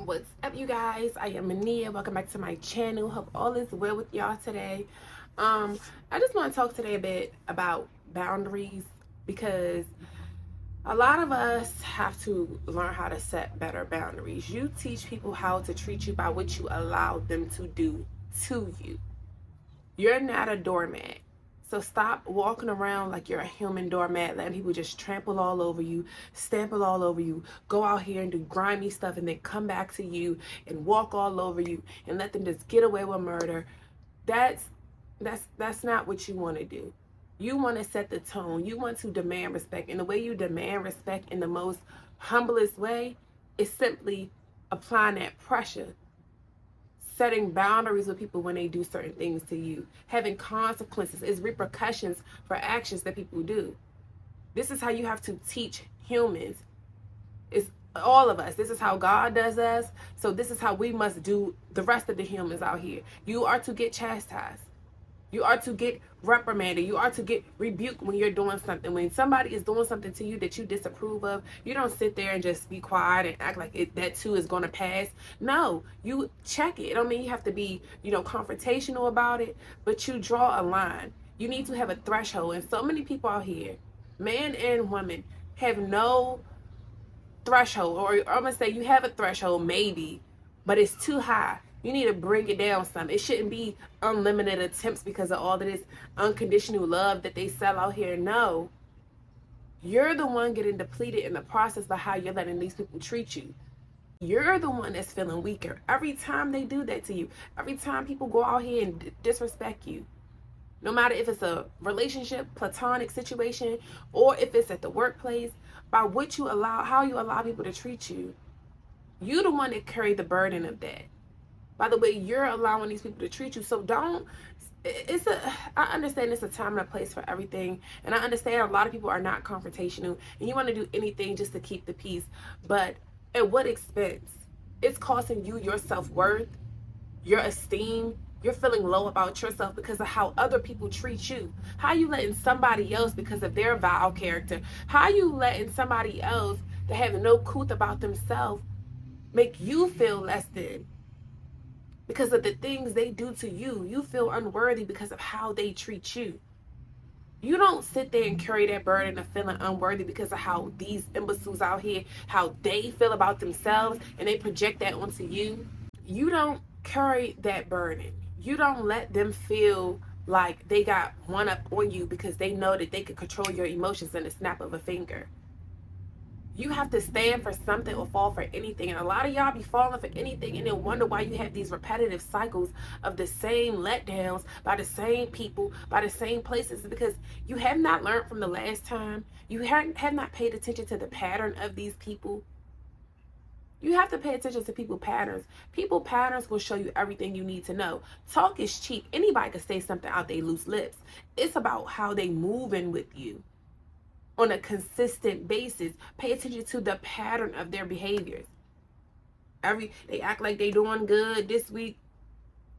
What's up, you guys? I am Mania. Welcome back to my channel. Hope all is well with y'all today. I just want to talk today a bit about boundaries, because a lot of us have to learn how to set better boundaries. You teach people how to treat you by what you allow them to do to you. You're not a doormat. So stop walking around like you're a human doormat, letting people just trample all over you, stample all over you, go out here and do grimy stuff, and then come back to you and walk all over you and let them just get away with murder. That's not what you want to do. You want to set the tone. You want to demand respect. And the way you demand respect in the most humblest way is simply applying that pressure, setting boundaries with people when they do certain things to you, having consequences, is repercussions for actions that people do. This is how you have to teach humans. It's all of us. This is how God does us. So this is how we must do the rest of the humans out here. You are to get chastised. You are to get reprimanded. You are to get rebuked when you're doing something. When somebody is doing something to you that you disapprove of, you don't sit there and just be quiet and act like that too is going to pass. No, you check it. It don't mean you have to be, confrontational about it, but you draw a line. You need to have a threshold. And so many people out here, man and woman, have no threshold. Or I'm going to say you have a threshold maybe, but it's too high. You need to bring it down some. It shouldn't be unlimited attempts because of all of this unconditional love that they sell out here. No. You're the one getting depleted in the process by how you're letting these people treat you. You're the one that's feeling weaker every time they do that to you. Every time people go out here and disrespect you. No matter if it's a relationship, platonic situation, or if it's at the workplace, by what you allow, how you allow people to treat you, you're the one that carry the burden of that. By the way, you're allowing these people to treat you. So I understand it's a time and a place for everything. And I understand a lot of people are not confrontational and you want to do anything just to keep the peace. But at what expense? It's costing you your self-worth, your esteem. You're feeling low about yourself because of how other people treat you. How you letting somebody else, because of their vile character, how you letting somebody else that have no couth about themselves make you feel less than? Because of the things they do to you. You feel unworthy because of how they treat you. You don't sit there and carry that burden of feeling unworthy because of how these imbeciles out here, how they feel about themselves, and they project that onto you. You don't carry that burden. You don't let them feel like they got one up on you because they know that they can control your emotions in a snap of a finger. You have to stand for something or fall for anything. And a lot of y'all be falling for anything and then wonder why you have these repetitive cycles of the same letdowns by the same people, by the same places, because you have not learned from the last time. You have not paid attention to the pattern of these people. You have to pay attention to people patterns. People patterns will show you everything you need to know. Talk is cheap. Anybody can say something out their loose lips. It's about how they moving with you on a consistent basis. Pay attention to the pattern of their behaviors. They act like they doing good this week.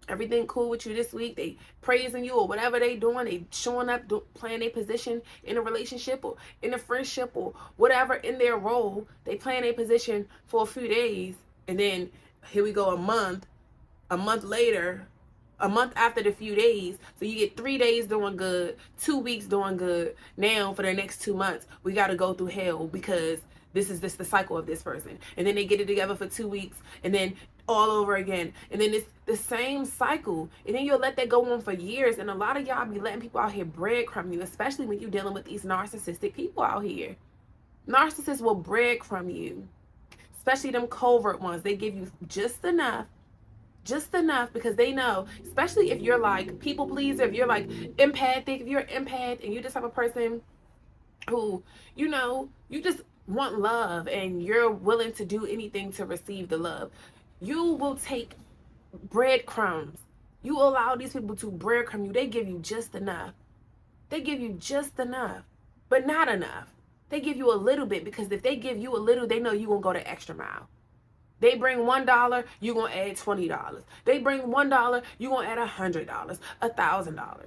Everything cool with you this week. They praising you or whatever they doing. They showing up, playing their position in a relationship or in a friendship or whatever in their role. They playing their position for a few days, and then here we go a month later, a month after the few days. So you get 3 days doing good, 2 weeks doing good. Now for the next 2 months, we got to go through hell because this is just the cycle of this person. And then they get it together for 2 weeks and then all over again. And then it's the same cycle. And then you'll let that go on for years. And a lot of y'all be letting people out here breadcrumb you, especially when you're dealing with these narcissistic people out here. Narcissists will breadcrumb you, especially them covert ones. They give you just enough because they know, especially if you're like people pleaser, if you're like empathic, if you're an empath and you're just type of person who, you just want love and you're willing to do anything to receive the love. You will take breadcrumbs. You allow these people to breadcrumb you. They give you just enough. They give you just enough, but not enough. They give you a little bit because if they give you a little, they know you won't go the extra mile. They bring $1, you're going to add $20. They bring $1, you're going to add $100, $1,000.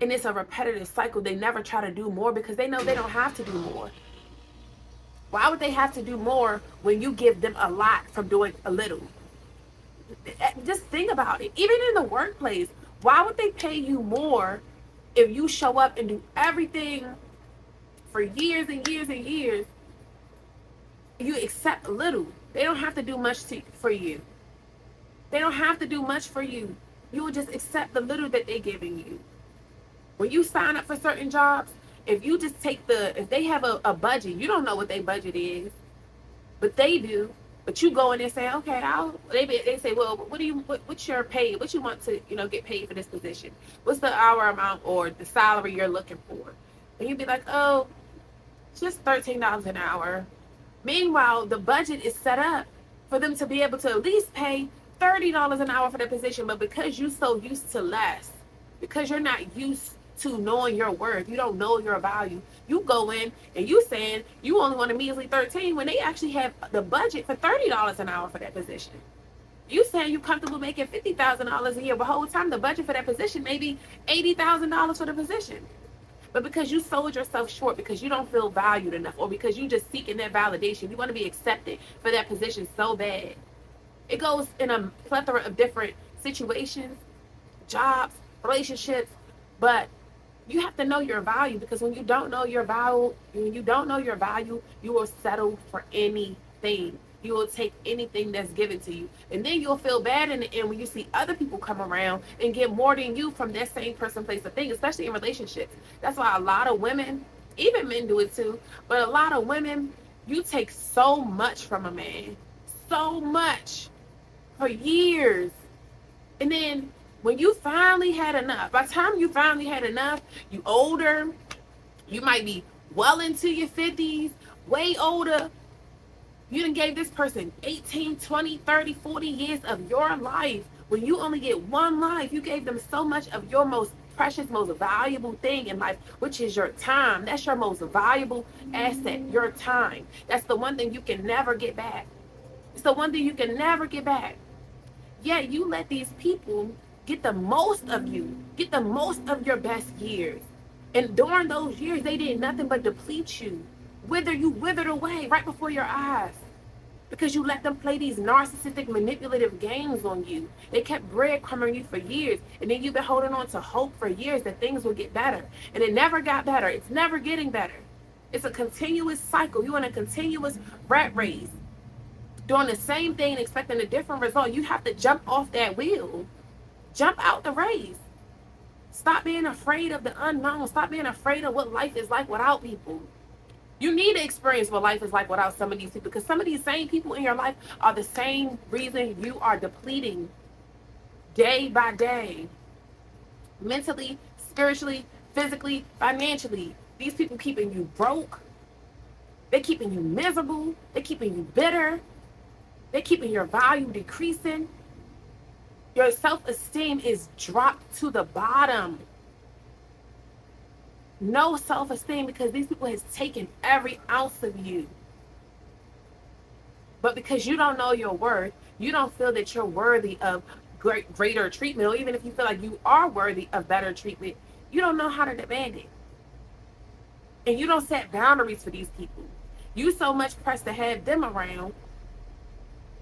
And it's a repetitive cycle. They never try to do more because they know they don't have to do more. Why would they have to do more when you give them a lot from doing a little? Just think about it. Even in the workplace, why would they pay you more if you show up and do everything for years and years and years? You accept little. They don't have to do much for you. They don't have to do much for you. You will just accept the little that they're giving you. When you sign up for certain jobs, if you just take if they have a budget, you don't know what their budget is, but they do. But you go in and say, okay, they say, well, what's your pay? What you want to, get paid for this position? What's the hour amount or the salary you're looking for? And you'd be like, oh, it's just $13 an hour. Meanwhile, the budget is set up for them to be able to at least pay $30 an hour for the position. But because you're so used to less, because you're not used to knowing your worth, you don't know your value, you go in and you saying you only want a measly 13 when they actually have the budget for $30 an hour for that position. You saying you comfortable making $50,000 a year, but the whole time the budget for that position may be $80,000 for the position. But because you sold yourself short, because you don't feel valued enough, or because you just seeking that validation, you want to be accepted for that position so bad. It goes in a plethora of different situations, jobs, relationships, but you have to know your value, because when you don't know your value, you will settle for anything. You will take anything that's given to you. And then you'll feel bad in the end when you see other people come around and get more than you from that same person, place, or thing, especially in relationships. That's why a lot of women, even men do it too, but a lot of women, you take so much from a man, so much for years. And then when you finally had enough, by the time you finally had enough, you older, you might be well into your 50s, way older. You done gave this person 18, 20, 30, 40 years of your life. When you only get one life, you gave them so much of your most precious, most valuable thing in life, which is your time. That's your most valuable asset, your time. That's the one thing you can never get back. It's the one thing you can never get back. Yet you let these people get the most of you, get the most of your best years. And during those years, they did nothing but deplete you. You withered away right before your eyes, because you let them play these narcissistic, manipulative games on you. They kept breadcrumbing you for years, and then you've been holding on to hope for years that things will get better, and it never got better. It's never getting better. It's a continuous cycle. You're in a continuous rat race, doing the same thing, expecting a different result. You have to jump off that wheel, jump out the race. Stop being afraid of the unknown. Stop being afraid of what life is like without people. You need to experience what life is like without some of these people, because some of these same people in your life are the same reason you are depleting day by day. Mentally, spiritually, physically, financially. These people keeping you broke. They're keeping you miserable. They're keeping you bitter. They're keeping your value decreasing. Your self-esteem is dropped to the bottom. No self-esteem, because these people has taken every ounce of you. But because you don't know your worth, you don't feel that you're worthy of greater treatment, or even if you feel like you are worthy of better treatment, you don't know how to demand it. And you don't set boundaries for these people. You so much pressed to have them around,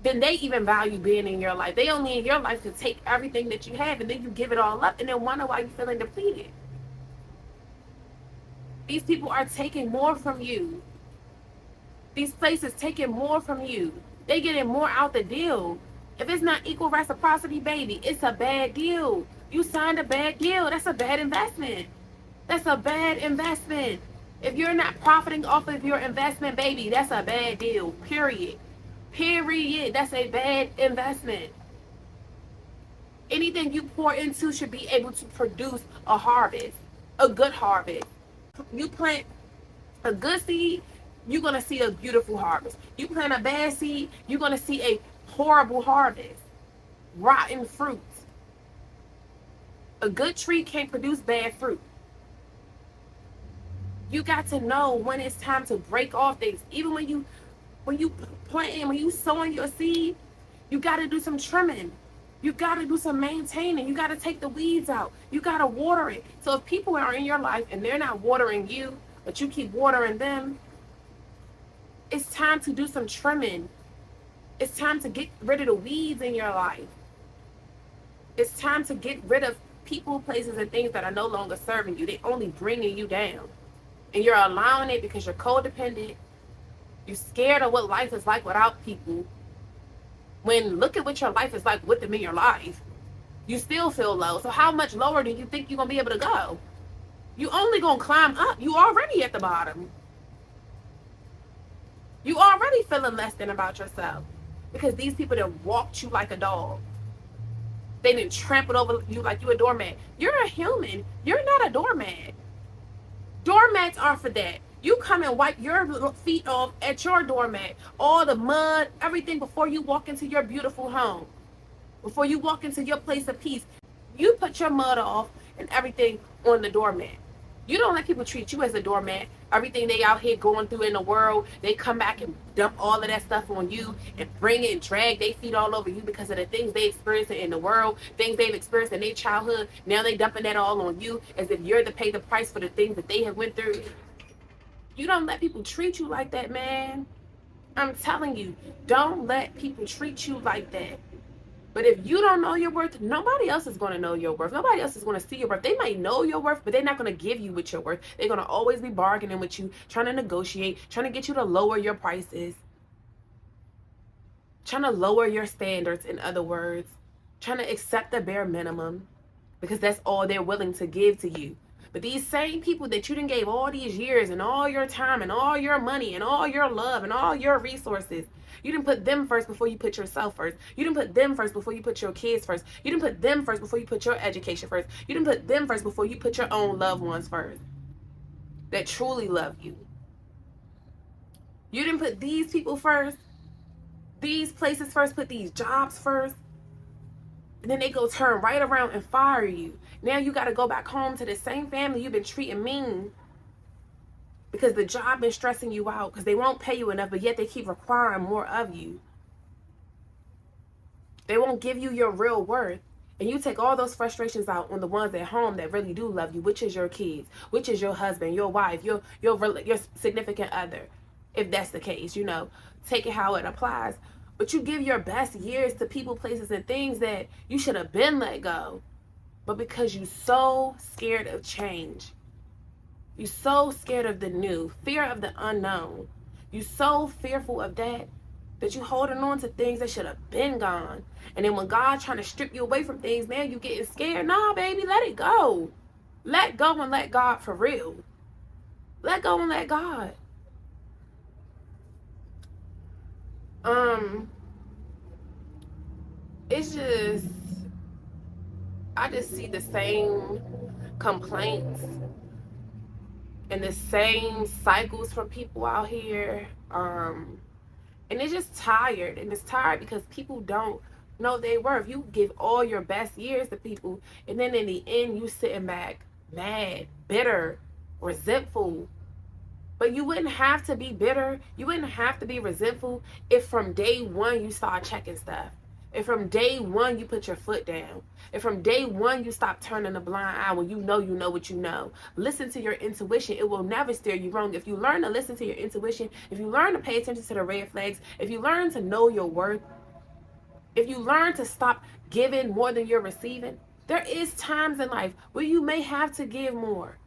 then they even value being in your life. They only in your life to take everything that you have, and then you give it all up and then wonder why you're feeling depleted. These people are taking more from you. These places taking more from you. They getting more out the deal. If it's not equal reciprocity, baby, it's a bad deal. You signed a bad deal. That's a bad investment. That's a bad investment. If you're not profiting off of your investment, baby, that's a bad deal. Period. Period. That's a bad investment. Anything you pour into should be able to produce a harvest, a good harvest. You plant a good seed, you're going to see a beautiful harvest. You plant a bad seed, you're going to see a horrible harvest. Rotten fruit. A good tree can't produce bad fruit. You got to know when it's time to break off things. Even when you planting, when you sowing your seed, you got to do some trimming. You got to do some maintaining. You got to take the weeds out. You got to water it. So if people are in your life and they're not watering you, but you keep watering them, It's time to do some trimming. It's time to get rid of the weeds in your life. It's time to get rid of people, places, and things that are no longer serving you. They're only bringing you down. And you're allowing it because you're codependent. You're scared of what life is like without people. When look at what your life is like with them in your life. You still feel low. So how much lower do you think you're going to be able to go? You only going to climb up. You already at the bottom. You already feeling less than about yourself. Because these people that walked you like a dog. They didn't trample over you like you a doormat. You're a human. You're not a doormat. Doormats are for that. You come and wipe your feet off at your doormat. All the mud, everything before you walk into your beautiful home. Before you walk into your place of peace. You put your mud off and everything on the doormat. You don't let people treat you as a doormat. Everything they out here going through in the world, they come back and dump all of that stuff on you and bring it and drag their feet all over you because of the things they experienced in the world, things they've experienced in their childhood. Now they dumping that all on you as if you're to pay the price for the things that they have went through. You don't let people treat you like that, man. I'm telling you, don't let people treat you like that. But if you don't know your worth, nobody else is going to know your worth. Nobody else is going to see your worth. They might know your worth, but they're not going to give you what you're worth. They're going to always be bargaining with you, trying to negotiate, trying to get you to lower your prices, trying to lower your standards, in other words, trying to accept the bare minimum because that's all they're willing to give to you. But these same people that you done gave all these years and all your time and all your money and all your love and all your resources, you didn't put them first before you put yourself first. You didn't put them first before you put your kids first. You didn't put them first before you put your education first. You didn't put them first before you put your own loved ones first that truly love you. You didn't put these people first, these places first, put these jobs first. And then they go turn right around and fire you. Now you got to go back home to the same family you've been treating mean because the job been stressing you out because they won't pay you enough, but yet they keep requiring more of you. They won't give you your real worth. And you take all those frustrations out on the ones at home that really do love you, which is your kids, which is your husband, your wife, your significant other. If that's the case, you know, take it how it applies. But you give your best years to people, places, and things that you should have been let go. But because you're so scared of change, you're so scared of the new, fear of the unknown, you're so fearful of that you're holding on to things that should have been gone. And then when God's trying to strip you away from things, man, you getting scared. Nah, baby, let it go. Let go and let God for real. Let go and let God. It's just, I just see the same complaints and the same cycles from people out here. And it's just tired. And it's tired because people don't know their worth. You give all your best years to people, and then in the end, you sitting back mad, bitter, resentful. But you wouldn't have to be bitter. You wouldn't have to be resentful if from day one you start checking stuff. If from day one you put your foot down. If from day one you stop turning a blind eye when you know what you know. Listen to your intuition. It will never steer you wrong. If you learn to listen to your intuition, if you learn to pay attention to the red flags, if you learn to know your worth, if you learn to stop giving more than you're receiving, there is times in life where you may have to give more.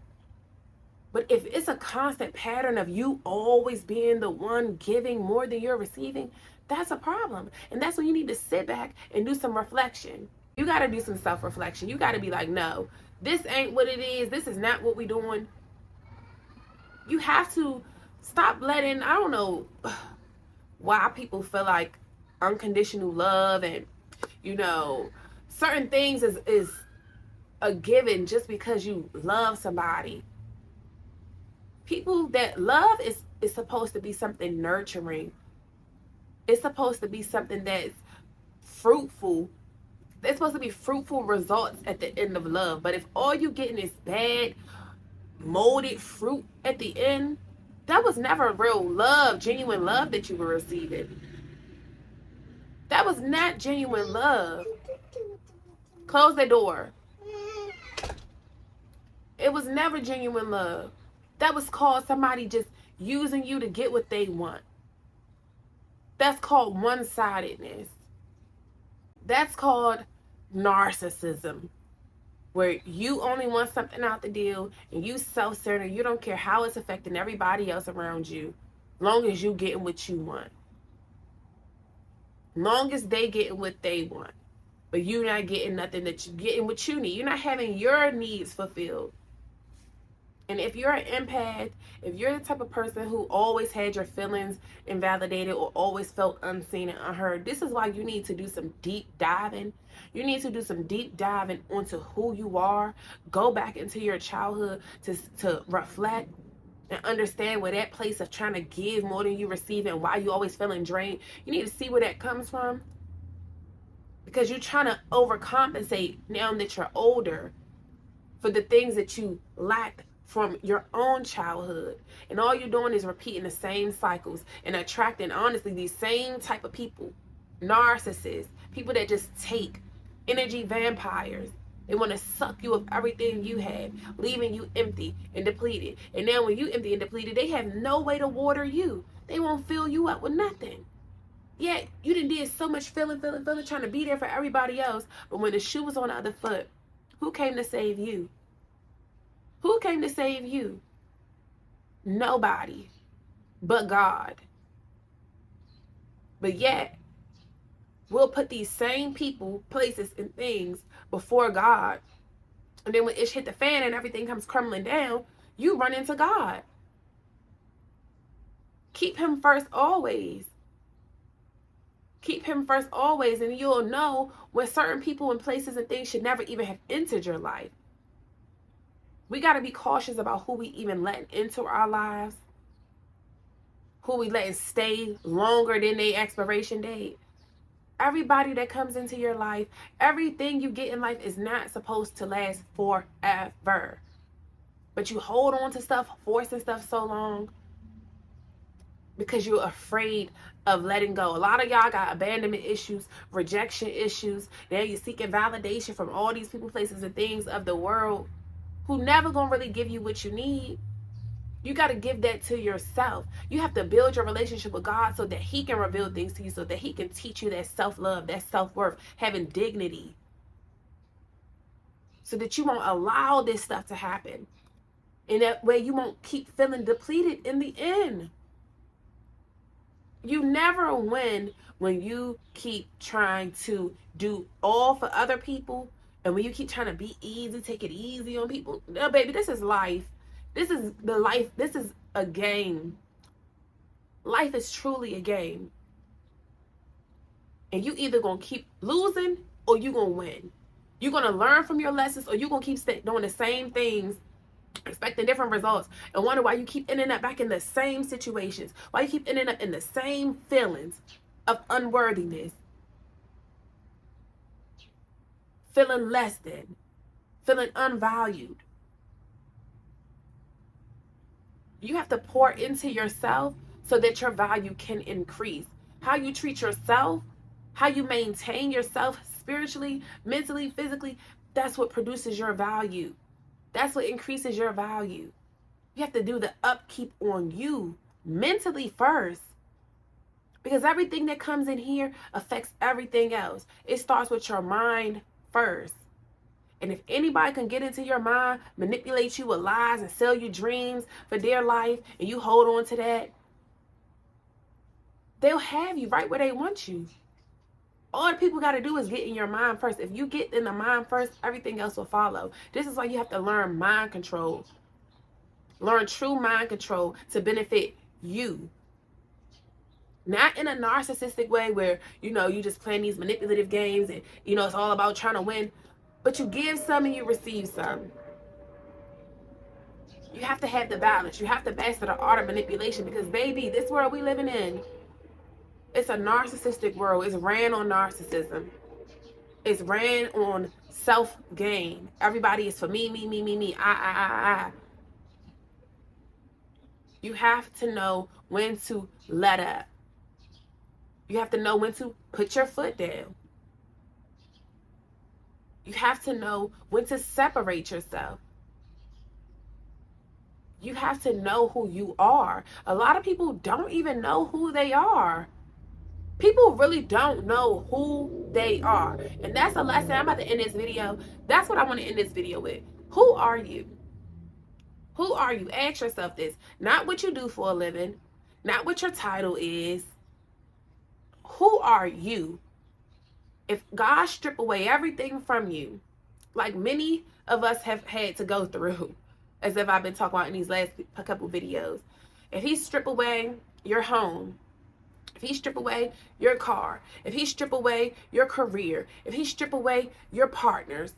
But if it's a constant pattern of you always being the one giving more than you're receiving, that's a problem. And that's when you need to sit back and do some reflection. You got to do some self-reflection. You got to be like, no, this ain't what it is. This is not what we're doing. You have to stop letting, I don't know why people feel like unconditional love and, you know, certain things is a given just because you love somebody. People that love is supposed to be something nurturing. It's supposed to be something that's fruitful. There's supposed to be fruitful results at the end of love. But if all you getting is bad, molded fruit at the end, that was never real love, genuine love that you were receiving. That was not genuine love. Close the door. It was never genuine love. That was called somebody just using you to get what they want. That's called one-sidedness. That's called narcissism, where you only want something out the deal and you self-centered. You don't care how it's affecting everybody else around you, long as you getting what you want. Long as they getting what they want. But you're not getting nothing, that you're getting what you need. You're not having your needs fulfilled. And if you're an empath, if you're the type of person who always had your feelings invalidated or always felt unseen and unheard, this is why you need to do some deep diving. You need to do some deep diving onto who you are. Go back into your childhood to reflect and understand where that place of trying to give more than you receive and why you always feeling drained. You need to see where that comes from. Because you're trying to overcompensate now that you're older for the things that you lacked from your own childhood. And all you're doing is repeating the same cycles and attracting, honestly, these same type of people. Narcissists, people that just take, energy vampires. They want to suck you of everything you have, leaving you empty and depleted. And now when you empty and depleted, they have no way to water you. They won't fill you up with nothing. Yeah, you done did so much feeling, trying to be there for everybody else. But when the shoe was on the other foot, who came to save you? Who came to save you? Nobody but God. But yet, we'll put these same people, places, and things before God. And then when it hit the fan and everything comes crumbling down, you run into God. Keep him first always. Keep him first always, and you'll know when certain people and places and things should never even have entered your life. We got to be cautious about who we even letting into our lives, who we letting stay longer than their expiration date. Everybody that comes into your life, everything you get in life is not supposed to last forever. But you hold on to stuff, forcing stuff so long because you're afraid of letting go. A lot of y'all got abandonment issues, rejection issues. Now you're seeking validation from all these people, places, and things of the world who never gonna really give you what you need. You got to give that to yourself. You have to build your relationship with God so that he can reveal things to you, so that he can teach you that self-love, that self-worth, having dignity, so that you won't allow this stuff to happen. And that way you won't keep feeling depleted in the end. You never win when you keep trying to do all for other people, and when you keep trying to be easy, take it easy on people. No, baby, this is life. This is the life. This is a game. Life is truly a game. And you either going to keep losing or you going to win. You're going to learn from your lessons, or you're going to keep doing the same things, expecting different results, and wonder why you keep ending up back in the same situations, why you keep ending up in the same feelings of unworthiness, feeling less than, feeling unvalued. You have to pour into yourself so that your value can increase. How you treat yourself, how you maintain yourself spiritually, mentally, physically, that's what produces your value. That's what increases your value. You have to do the upkeep on you mentally first, because everything that comes in here affects everything else. It starts with your mind first. And if anybody can get into your mind, manipulate you with lies and sell you dreams for their life, and you hold on to that, they'll have you right where they want you. All the people got to do is get in your mind first. If you get in the mind first, everything else will follow. This is why you have to learn mind control. Learn true mind control to benefit you. Not in a narcissistic way where, you just playing these manipulative games and, it's all about trying to win. But you give some and you receive some. You have to have the balance. You have to master the art of manipulation, because, baby, this world we living in, it's a narcissistic world. It's ran on narcissism. It's ran on self-gain. Everybody is for me, I. You have to know when to let up. You have to know when to put your foot down. You have to know when to separate yourself. You have to know who you are. A lot of people don't even know who they are. People really don't know who they are. And that's the last thing I'm about to end this video. That's what I want to end this video with. Who are you? Who are you? Ask yourself this. Not what you do for a living, not what your title is. Who are you? If God strip away everything from you, like many of us have had to go through, as if I've been talking about in these last couple videos, if he strip away your home, if he strip away your car, if he strip away your career, if he strip away your partners,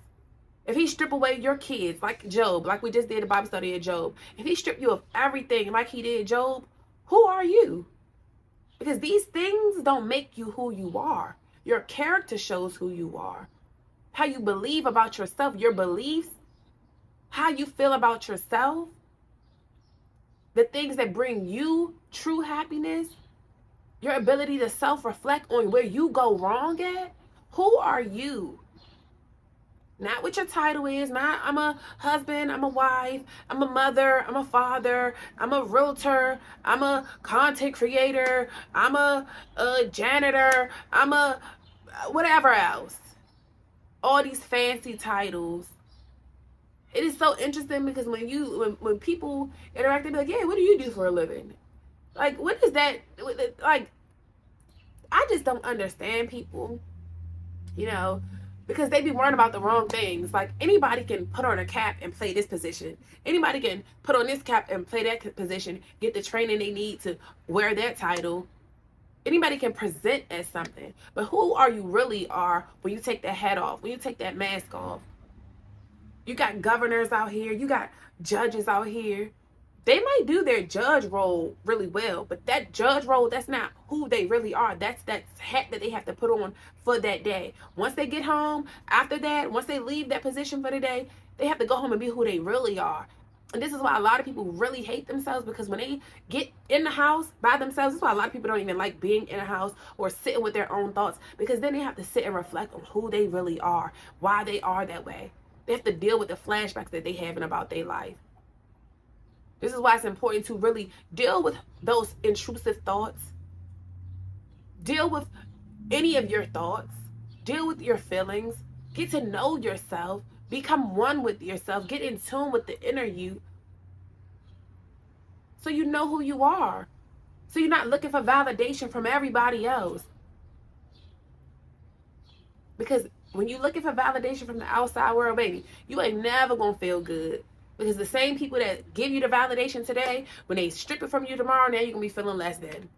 if he strip away your kids, like Job, like we just did a Bible study of Job, if he strip you of everything like he did Job, who are you? Because these things don't make you who you are. Your character shows who you are. How you believe about yourself, your beliefs, how you feel about yourself, the things that bring you true happiness, your ability to self-reflect on where you go wrong at. Who are you? Not what your title is. Not I'm a husband, I'm a wife, I'm a mother, I'm a father, I'm a realtor, I'm a content creator, I'm a janitor, I'm a whatever else. All these fancy titles. It is so interesting because when people interact, they be like, yeah, what do you do for a living? Like, what is that? Like, I just don't understand people, you know, because they be worrying about the wrong things. Like, anybody can put on a cap and play this position. Anybody can put on this cap and play that position, get the training they need to wear that title. Anybody can present as something. But who are you really are when you take that hat off, when you take that mask off? You got governors out here. You got judges out here. They might do their judge role really well, but that judge role, that's not who they really are. That's that hat that they have to put on for that day. Once they get home, after that, once they leave that position for the day, they have to go home and be who they really are. And this is why a lot of people really hate themselves, because when they get in the house by themselves, that's why a lot of people don't even like being in a house or sitting with their own thoughts, because then they have to sit and reflect on who they really are, why they are that way. They have to deal with the flashbacks that they have about their life. This is why it's important to really deal with those intrusive thoughts. Deal with any of your thoughts. Deal with your feelings. Get to know yourself. Become one with yourself. Get in tune with the inner you. So you know who you are. So you're not looking for validation from everybody else. Because when you're looking for validation from the outside world, baby, you ain't never going to feel good. Because the same people that give you the validation today, when they strip it from you tomorrow, now you're going to be feeling less than.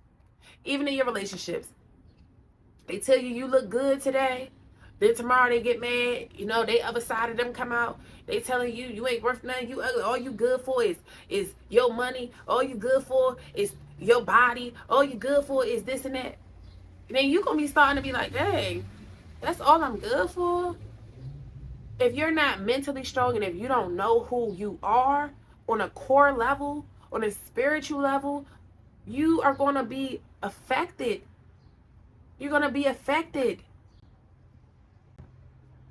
Even in your relationships. They tell you you look good today. Then tomorrow they get mad. You know, they other side of them come out. They telling you you ain't worth nothing. You ugly. All you good for is your money. All you good for is your body. All you good for is this and that. And then you're going to be starting to be like, dang, that's all I'm good for? If you're not mentally strong and if you don't know who you are on a core level, on a spiritual level, you are going to be affected. You're going to be affected.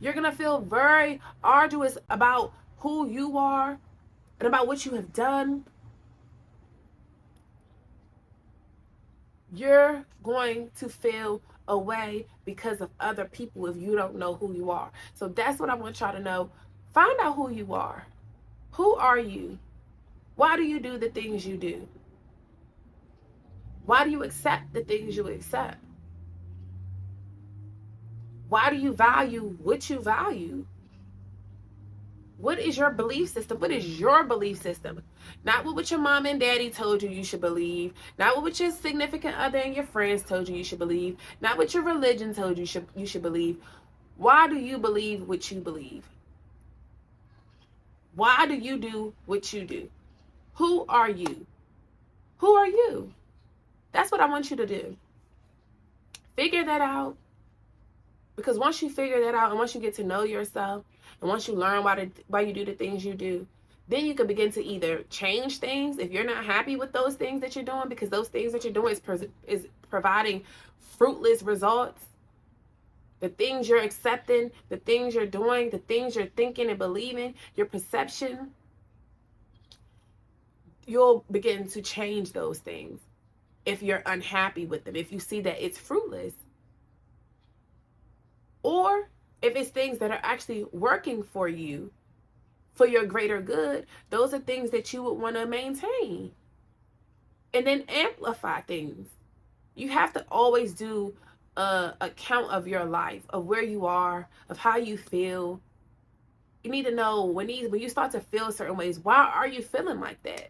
You're going to feel very arduous about who you are and about what you have done. You're going to feel away because of other people if you don't know who you are. So that's what I want y'all to know. Find out who you are. Who are you? Why do you do the things you do? Why do you accept the things you accept? Why do you value what you value? What is your belief system? What is your belief system? Not what your mom and daddy told you should believe. Not what your significant other and your friends told you should believe. Not what your religion told you should believe. Why do you believe what you believe? Why do you do what you do? Who are you? Who are you? That's what I want you to do. Figure that out. Because once you figure that out and once you get to know yourself and once you learn why you do the things you do, then you can begin to either change things if you're not happy with those things that you're doing, because those things that you're doing is providing fruitless results. The things you're accepting, the things you're doing, the things you're thinking and believing, your perception, you'll begin to change those things. if you're unhappy with them, if you see that it's fruitless, or if it's things that are actually working for you for your greater good. Those are things that you would want to maintain and then amplify things. You have to always do a count of your life, of where you are, of how you feel. You need to know when you start to feel certain ways, why are you feeling like that?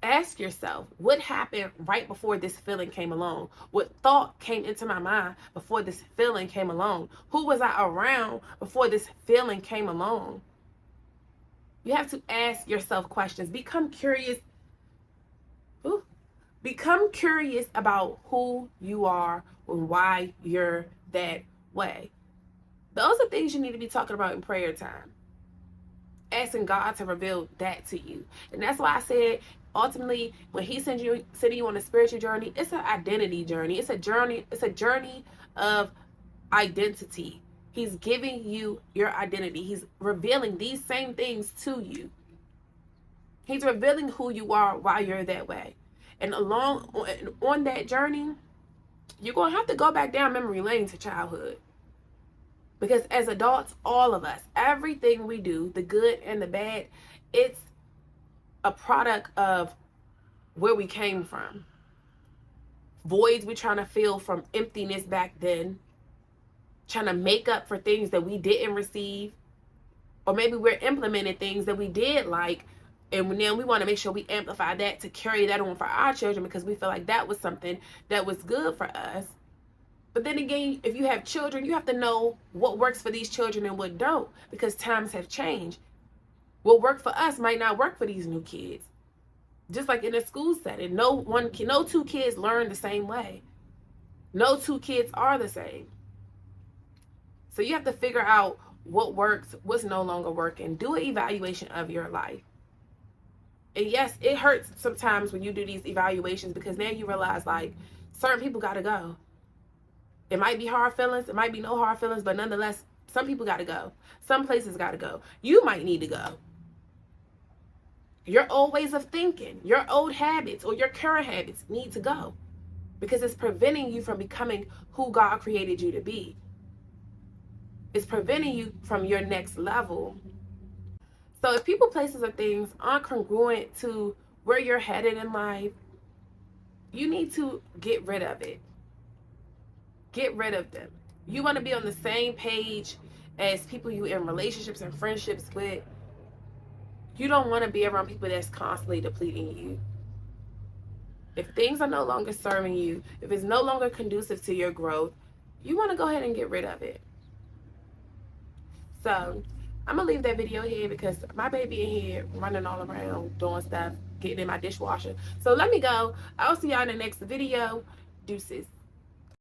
Ask yourself, what happened right before this feeling came along? What thought came into my mind before this feeling came along? Who was I around before this feeling came along? You have to ask yourself questions. Become curious. Ooh. Become curious about who you are and why you're that way. Those are things you need to be talking about in prayer time. Asking God to reveal that to you. And that's why I said, ultimately, when he sends you on a spiritual journey, it's an identity journey. It's a journey of identity. He's giving you your identity. He's revealing these same things to you. He's revealing who you are, why you're that way. And on that journey, you're going to have to go back down memory lane to childhood. Because as adults, all of us, everything we do, the good and the bad, it's a product of where we came from. Voids we're trying to fill from emptiness back then. Trying to make up for things that we didn't receive. Or maybe we're implementing things that we did like, and then we want to make sure we amplify that to carry that on for our children because we feel like that was something that was good for us. But then again, if you have children, you have to know what works for these children and what don't, because times have changed. What worked for us might not work for these new kids. Just like in a school setting, no two kids learn the same way. No two kids are the same. So you have to figure out what works, what's no longer working. Do an evaluation of your life. And yes, it hurts sometimes when you do these evaluations because now you realize like certain people got to go. It might be hard feelings. It might be no hard feelings, but nonetheless, some people got to go. Some places got to go. You might need to go. Your old ways of thinking, your old habits or your current habits need to go because it's preventing you from becoming who God created you to be. It's preventing you from your next level. So if people, places, or things aren't congruent to where you're headed in life, you need to get rid of it. Get rid of them. You want to be on the same page as people you in relationships and friendships with. You don't want to be around people that's constantly depleting you. If things are no longer serving you, if it's no longer conducive to your growth, you want to go ahead and get rid of it. So I'm going to leave that video here because my baby in here running all around doing stuff, getting in my dishwasher. So let me go. I'll see y'all in the next video. Deuces.